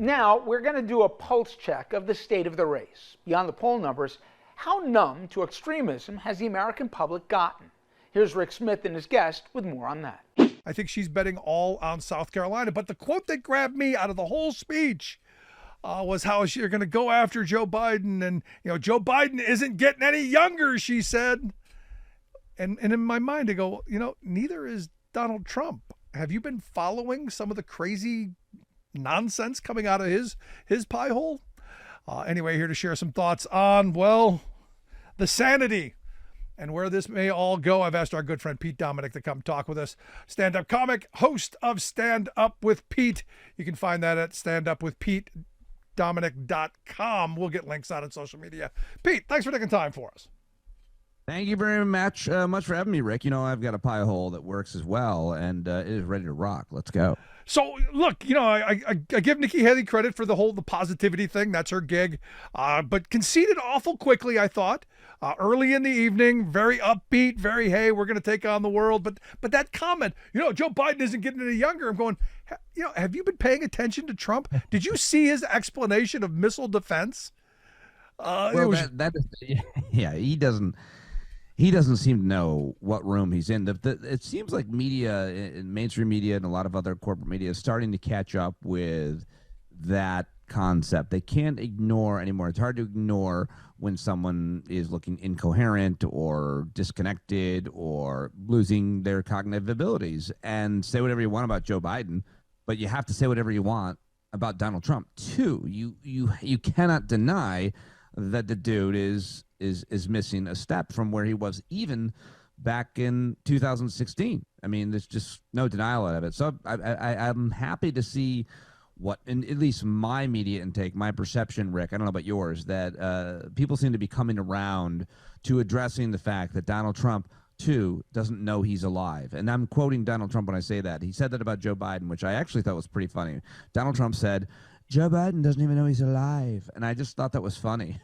Now we're going to do a pulse check of the state of the race. Beyond the poll numbers, how numb to extremism has the American public gotten? Here's Rick Smith and his guest with more on that. I think she's betting all on South Carolina. But the quote that grabbed me out of the whole speech was how you're going to go after Joe Biden. And, Joe Biden isn't getting any younger, she said. And in my mind, I go, neither is Donald Trump. Have you been following some of the crazy nonsense coming out of his pie hole? Anyway, here to share some thoughts on, the sanity and where this may all go. I've asked our good friend Pete Dominick to come talk with us. Stand-up comic, host of Stand Up with Pete. You can find that at standupwithpetedominick.com. We'll get links out on social media. Pete, thanks for taking time for us. Thank you very much for having me, Rick. I've got a pie hole that works as well, and it is ready to rock. Let's go. So, look, I give Nikki Haley credit for the positivity thing. That's her gig. But conceded awful quickly, I thought. Early in the evening, very upbeat, very, hey, we're going to take on the world. But that comment, Joe Biden isn't getting any younger. I'm going, have you been paying attention to Trump? Did you see his explanation of missile defense? He doesn't seem to know what room he's in. It seems like media, mainstream media, and a lot of other corporate media is starting to catch up with that concept. They can't ignore anymore. It's hard to ignore when someone is looking incoherent or disconnected or losing their cognitive abilities. And say whatever you want about Joe Biden, but you have to say whatever you want about Donald Trump too. You cannot deny that the dude is missing a step from where he was even back in 2016. I mean, there's just no denial of it. So I'm happy to see what, in at least my media intake, my perception, Rick, I don't know about yours, that people seem to be coming around to addressing the fact that Donald Trump, too, doesn't know he's alive. And I'm quoting Donald Trump when I say that. He said that about Joe Biden, which I actually thought was pretty funny. Donald Trump said, Joe Biden doesn't even know he's alive. And I just thought that was funny.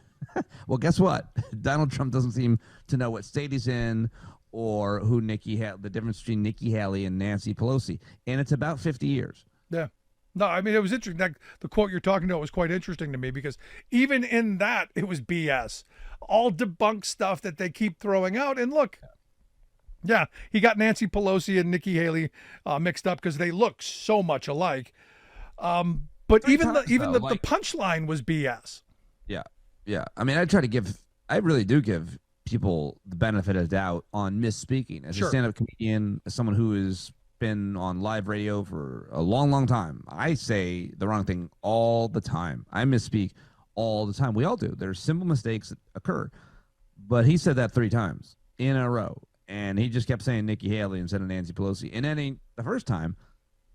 Well, guess what? Donald Trump doesn't seem to know what state he's in or who the difference between Nikki Haley and Nancy Pelosi. And it's about 50 years. Yeah. No, I mean, it was interesting. The quote you're talking about was quite interesting to me because even in that, it was BS. All debunked stuff that they keep throwing out. And look, yeah, he got Nancy Pelosi and Nikki Haley mixed up because they look so much alike. But even the punchline was BS. Yeah. Yeah. I mean, I really do give people the benefit of doubt on misspeaking. As a stand-up comedian, as someone who has been on live radio for a long, long time, I say the wrong thing all the time. I misspeak all the time. We all do. There's simple mistakes that occur. But he said that 3 times in a row. And he just kept saying Nikki Haley instead of Nancy Pelosi. And that ain't the first time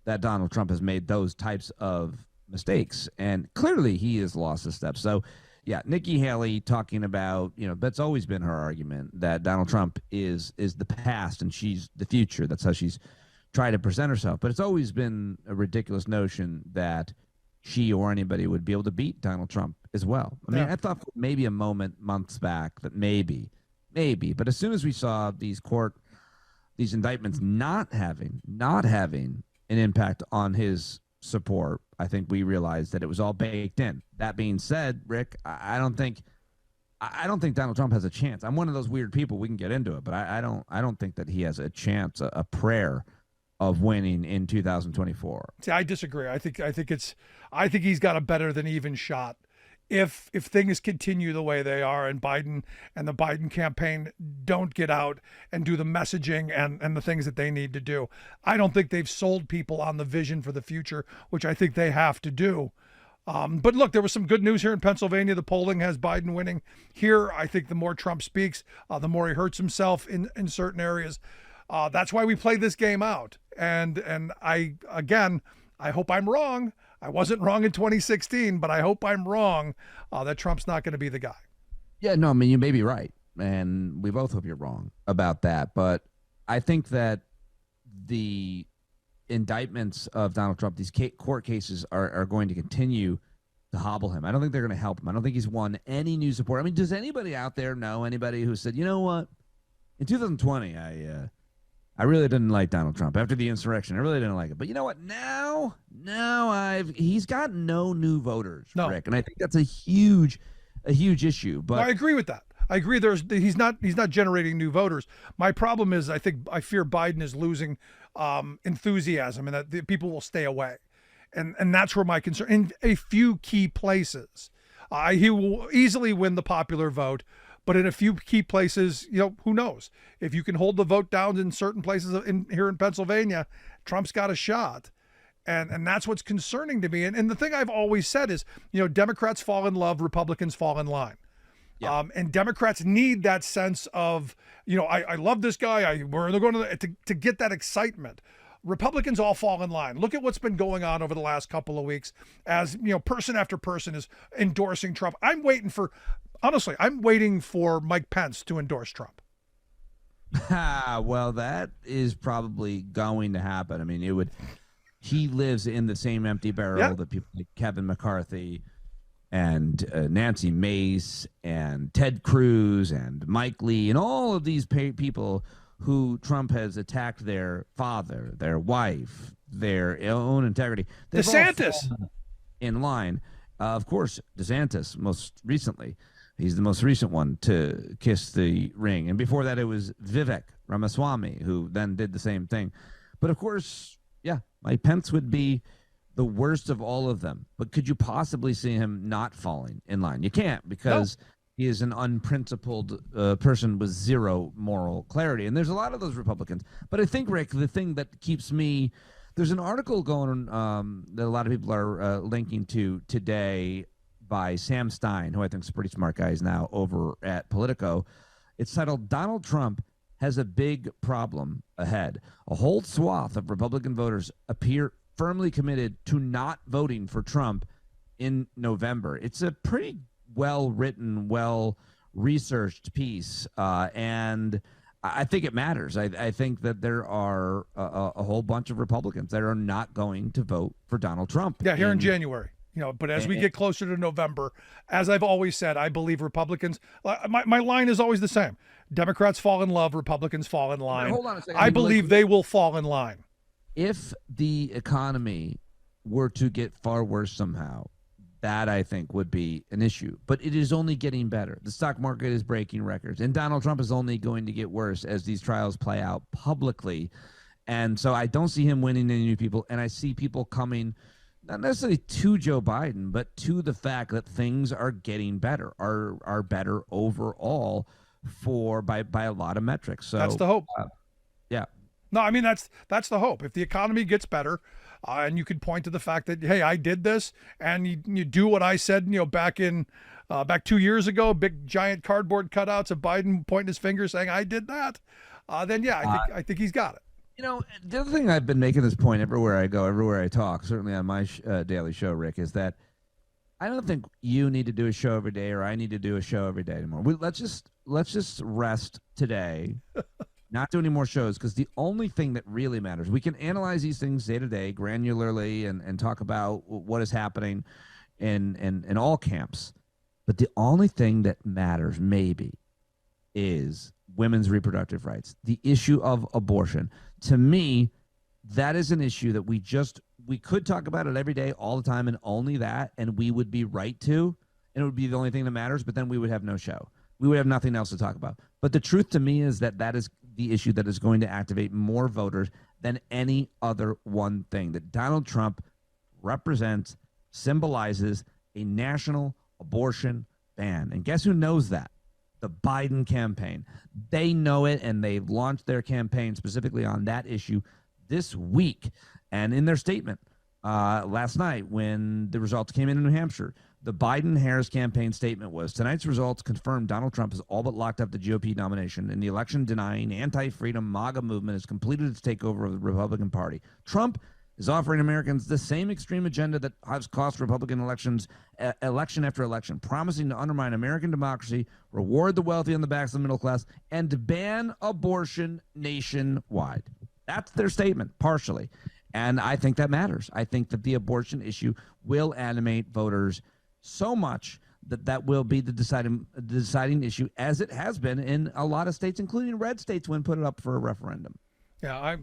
that Donald Trump has made those types of mistakes. And clearly he has lost a step. So, yeah, Nikki Haley talking about, that's always been her argument, that Donald Trump is the past and she's the future. That's how she's tried to present herself. But it's always been a ridiculous notion that she or anybody would be able to beat Donald Trump as well. I mean, I thought maybe a moment months back that maybe. But as soon as we saw these indictments not having an impact on his support, I think we realized that it was all baked in. That being said, Rick, I don't think Donald Trump has a chance. I'm one of those weird people. We can get into it, but I don't think that he has a chance, a prayer of winning in 2024. See, I disagree. I think he's got a better than even shot. If things continue the way they are and Biden and the Biden campaign don't get out and do the messaging and the things that they need to do, I don't think they've sold people on the vision for the future, which I think they have to do. But look, there was some good news here in Pennsylvania. The polling has Biden winning here. I think the more Trump speaks, the more he hurts himself in certain areas. That's why we play this game out. And I hope I'm wrong. I wasn't wrong in 2016, but I hope I'm wrong that Trump's not going to be the guy. Yeah, no, I mean, you may be right. And we both hope you're wrong about that. But I think that the indictments of Donald Trump, these court cases are going to continue to hobble him. I don't think they're going to help him. I don't think he's won any new support. I mean, does anybody out there know anybody who said, you know what? In 2020, I I really didn't like Donald Trump after the insurrection. I really didn't like it. But you know what? Now he's got no new voters, Rick, and I think that's a huge issue. But no, I agree with that. I agree. He's not generating new voters. My problem is I fear Biden is losing enthusiasm, and that the people will stay away, and that's where my concern. In a few key places, he will easily win the popular vote. But in a few key places, who knows? If you can hold the vote down in certain places here in Pennsylvania, Trump's got a shot. And that's what's concerning to me. And the thing I've always said is, Democrats fall in love, Republicans fall in line. Yeah. And Democrats need that sense of, I love this guy. They're going to get that excitement. Republicans all fall in line. Look at what's been going on over the last couple of weeks as, person after person is endorsing Trump. Honestly, I'm waiting for Mike Pence to endorse Trump. Well, that is probably going to happen. I mean, he lives in the same empty barrel that people like Kevin McCarthy and Nancy Mace and Ted Cruz and Mike Lee and all of these people who Trump has attacked their father, their wife, their own integrity. DeSantis in line. Of course, DeSantis most recently. He's the most recent one to kiss the ring. And before that, it was Vivek Ramaswamy, who then did the same thing. But of course, Mike Pence would be the worst of all of them. But could you possibly see him not falling in line? You can't, because he is an unprincipled person with zero moral clarity. And there's a lot of those Republicans. But I think, Rick, the thing that keeps me – there's an article going that a lot of people are linking to today by Sam Stein, who I think is a pretty smart guy. He's now over at Politico. It's titled, "Donald Trump has a big problem ahead. A whole swath of Republican voters appear firmly committed to not voting for Trump in November." It's a pretty well-written, well-researched piece, and I think it matters. I think that there are a whole bunch of Republicans that are not going to vote for Donald Trump. Yeah, here in January. But as we get closer to November, as I've always said, I believe Republicans, my line is always the same. Democrats fall in love, Republicans fall in line. Hold on a second. I believe they will fall in line. If the economy were to get far worse somehow, that I think would be an issue. But it is only getting better. The stock market is breaking records, and Donald Trump is only going to get worse as these trials play out publicly. And so I don't see him winning any new people, and I see people coming not necessarily to Joe Biden, but to the fact that things are getting better, are better overall by a lot of metrics. So that's the hope. Yeah. No, I mean, that's the hope. If the economy gets better, and you can point to the fact that, hey, I did this, and you do what I said, back 2 years ago, big giant cardboard cutouts of Biden pointing his finger saying I did that, then I think he's got it. The other thing I've been making this point everywhere I go, everywhere I talk, certainly on my daily show, Rick, is that I don't think you need to do a show every day or I need to do a show every day anymore. Let's just rest today, not do any more shows, because the only thing that really matters, we can analyze these things day to day, granularly, and talk about what is happening in all camps. But the only thing that matters maybe is women's reproductive rights, the issue of abortion. To me, that is an issue that we could talk about it every day, all the time, and only that, and we would be right to, and it would be the only thing that matters, but then we would have no show. We would have nothing else to talk about. But the truth to me is that is the issue that is going to activate more voters than any other one thing. That Donald Trump represents, symbolizes a national abortion ban. And guess who knows that? The Biden campaign. They know it, and they've launched their campaign specifically on that issue this week. And in their statement last night, when the results came in New Hampshire, the Biden-Harris campaign statement was, "Tonight's results confirm Donald Trump has all but locked up the GOP nomination, and the election-denying, anti-freedom MAGA movement has completed its takeover of the Republican Party. Trump is offering Americans the same extreme agenda that has cost Republican elections election after election, promising to undermine American democracy, reward the wealthy on the backs of the middle class, and to ban abortion nationwide." That's their statement, partially. And I think that matters. I think that the abortion issue will animate voters so much that will be the deciding issue, as it has been in a lot of states, including red states, when put it up for a referendum. Yeah,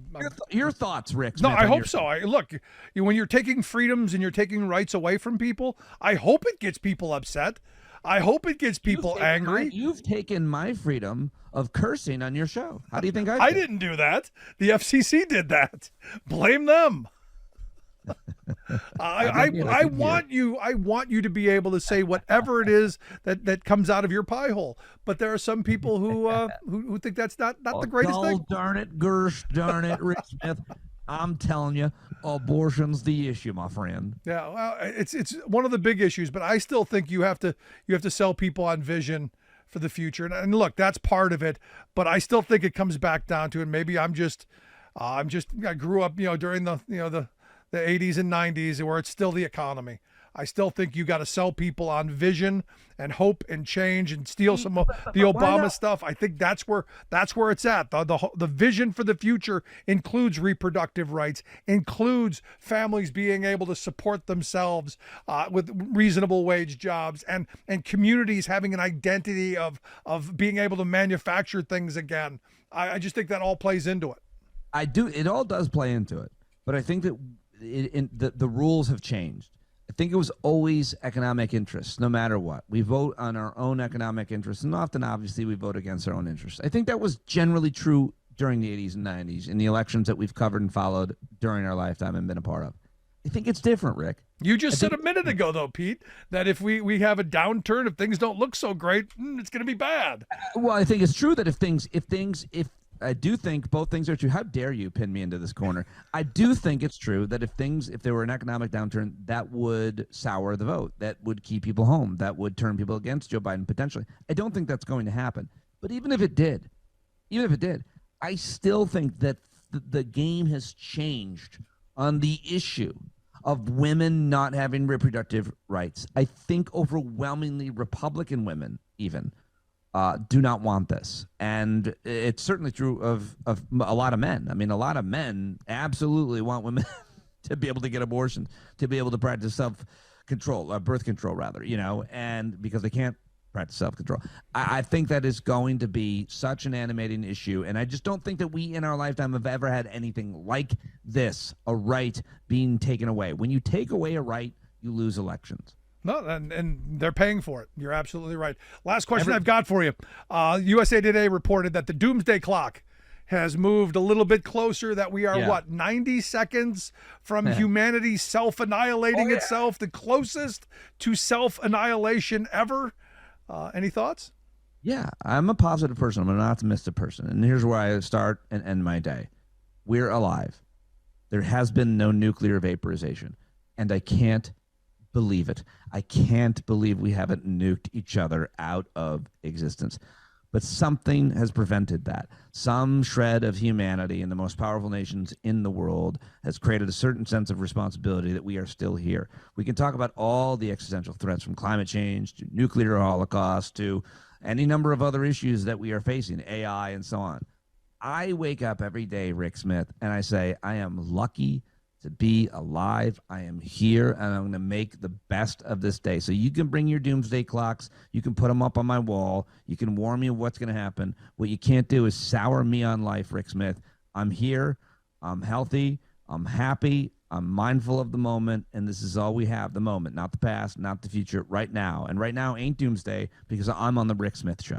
Your thoughts, Rick? No, Smith, I on hope your- so. Look, when you're taking freedoms and you're taking rights away from people, I hope it gets people upset. I hope it gets people angry. You've taken my freedom of cursing on your show. How do you think I didn't do that. The FCC did that. Blame them. I want you to be able to say whatever it is that comes out of your pie hole. But there are some people who think that's not the greatest thing. Darn it, Gersh, darn it, Rick Smith. I'm telling you, abortion's the issue, my friend. Yeah, well, it's one of the big issues, but I still think you have to sell people on vision for the future. And look, that's part of it, but I still think it comes back down to, and maybe I grew up, during the 80s and 90s where it's still the economy. I still think you got to sell people on vision and hope and change and steal some of the Obama stuff. I think that's where it's at. The vision for the future includes reproductive rights, includes families being able to support themselves with reasonable wage jobs, and communities having an identity of being able to manufacture things again. I just think that all plays into it. I do. It all does play into it, but I think that the rules have changed. I think it was always economic interests, no matter what. We vote on our own economic interests, and often, obviously, we vote against our own interests. I think that was generally true during the 80s and 90s in the elections that we've covered and followed during our lifetime and been a part of. I think it's different, Rick. You just said a minute ago, though, Pete, that if we have a downturn, if things don't look so great, it's going to be bad. Well, I think it's true that if I do think both things are true. How dare you pin me into this corner? I do think it's true that if there were an economic downturn, that would sour the vote. That would keep people home. That would turn people against Joe Biden potentially. I don't think that's going to happen. But even if it did, I still think that the game has changed on the issue of women not having reproductive rights. I think overwhelmingly Republican women even do not want this. And it's certainly true of a lot of men. I mean, a lot of men absolutely want women to be able to get abortions, to be able to practice self-control, birth control rather, and because they can't practice self-control. I think that is going to be such an animating issue. And I just don't think that we in our lifetime have ever had anything like this, a right being taken away. When you take away a right, you lose elections. No, and they're paying for it. You're absolutely right. Last question I've got for you. USA Today reported that the doomsday clock has moved a little bit closer, that we are, 90 seconds from humanity self-annihilating itself, the closest to self-annihilation ever. Any thoughts? Yeah, I'm a positive person. I'm an optimistic person. And here's where I start and end my day. We're alive. There has been no nuclear vaporization. And I can't believe it. I can't believe we haven't nuked each other out of existence. But something has prevented that. Some shred of humanity in the most powerful nations in the world has created a certain sense of responsibility that we are still here. We can talk about all the existential threats, from climate change to nuclear holocaust to any number of other issues that we are facing, AI and so on. I wake up every day, Rick Smith, and I say, I am lucky to be alive. I am here, and I'm going to make the best of this day. So you can bring your doomsday clocks. You can put them up on my wall. You can warn me of what's going to happen. What you can't do is sour me on life, Rick Smith. I'm here. I'm healthy. I'm happy. I'm mindful of the moment, and this is all we have, the moment, not the past, not the future, right now. And right now ain't doomsday because I'm on the Rick Smith Show.